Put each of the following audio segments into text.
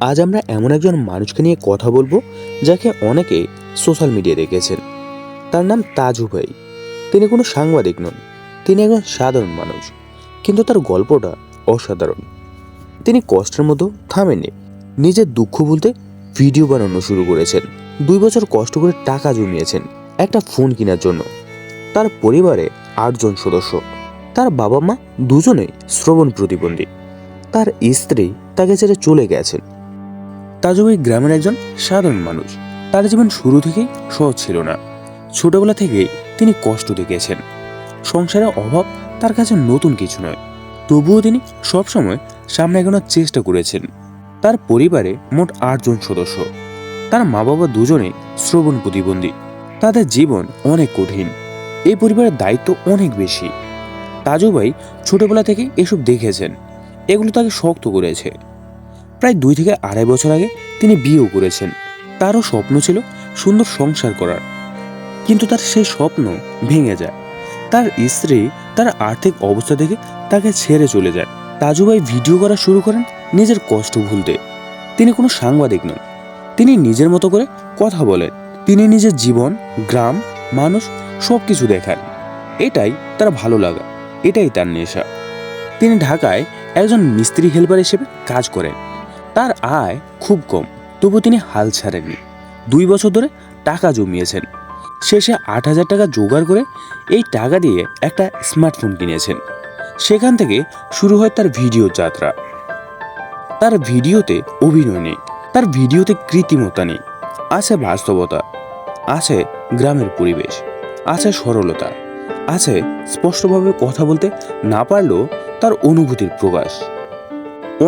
আজ আমরা এমন একজন মানুষকে নিয়ে কথা বলবো যাকে অনেকে সোশ্যাল মিডিয়ায় দেখেছেন। তার নাম তাজু ভাই। তিনি কোনো সাংবাদিক নন, তিনি একজন সাধারণ মানুষ, কিন্তু তার গল্পটা অসাধারণ। তিনি কষ্টের মতো থামেননি, নিজের দুঃখ বলতে ভিডিও বানানো শুরু করেছেন। 2 বছর কষ্ট করে টাকা জমিয়েছেন একটা ফোন কেনার জন্য। তার পরিবারে 8 জন সদস্য, তার বাবা মা দুজনেই শ্রবণ প্রতিবন্ধী। তার স্ত্রী তাকে ছেড়ে চলে গেছেন। তাজু ভাই গ্রামের একজন সাধারণ মানুষ। তার জীবন শুরু থেকেই সহজ ছিল না। ছোটবেলা থেকেই তিনি কষ্ট দেখেছেন। সংসারের অভাব তার কাছে নতুন কিছু নয়, তবুও তিনি সবসময় সামনে এগোনোর চেষ্টা করেছেন। তার পরিবারে মোট 8 জন সদস্য। তার মা বাবা দুজনেই শ্রবণ প্রতিবন্ধী। তাদের জীবন অনেক কঠিন, এই পরিবারের দায়িত্ব অনেক বেশি। তাজু ভাই ছোটবেলা থেকে এসব দেখেছেন, এগুলো তাকে শক্ত করেছে। প্রায় 2 থেকে আড়াই বছর আগে তিনি বিয়েও করেছেন। তারও স্বপ্ন ছিল সুন্দর সংসার করার, কিন্তু তার সেই স্বপ্ন ভেঙে যায়। তার স্ত্রী তার আর্থিক অবস্থা দেখে তাকে ছেড়ে চলে যায়। তাজু ভাই ভিডিও করা শুরু করেন নিজের কষ্ট ভুলতে। তিনি কোনো সাংবাদিক নন, তিনি নিজের মতো করে কথা বলেন। তিনি নিজের জীবন, গ্রাম, মানুষ সবকিছু দেখান। এটাই তার ভালো লাগা, এটাই তার নেশা। তিনি ঢাকায় একজন মিস্ত্রি হেল্পার হিসেবে কাজ করেন। তার আয় খুব কম, তবু তিনি হাল ছাড়েননি। 2 বছর ধরে টাকা জমিয়েছেন। শেষে 8,000 টাকা জোগাড় করে এই টাকা দিয়ে একটা স্মার্টফোন কিনেছেন। সেখান থেকে শুরু হয় তার ভিডিও যাত্রা। তার ভিডিওতে অভিনয় নেই, তার ভিডিওতে কৃত্রিমতা নেই, আছে বাস্তবতা, আছে গ্রামের পরিবেশ, আছে সরলতা, আছে স্পষ্টভাবে কথা বলতে না পারলেও তার অনুভূতির প্রকাশ।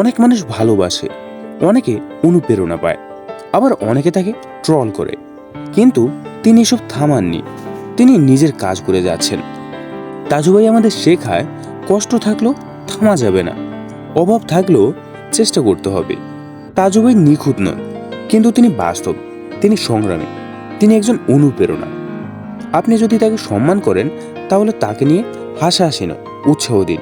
অনেক মানুষ ভালোবাসে, অনেকে অনুপ্রেরণা পায়, আবার অনেকে তাকে ট্রল করে, কিন্তু তিনি এসব থামাননি। তিনি নিজের কাজ করে যাচ্ছেন। তাজু ভাই আমাদের শেখায় কষ্ট থাকলেও থামা যাবে না, অভাব থাকলেও চেষ্টা করতে হবে। তাজু ভাই নিখুঁত নন, কিন্তু তিনি বাস্তব, তিনি সংগ্রামী, তিনি একজন অনুপ্রেরণা। আপনি যদি তাকে সম্মান করেন তাহলে তাকে নিয়ে হাসাহাসি নয়, উৎসাহ দিন,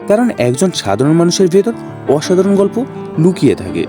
কারণ একজন সাধারণ মানুষের ভেতর অসাধারণ গল্প লুকিয়ে থাকে।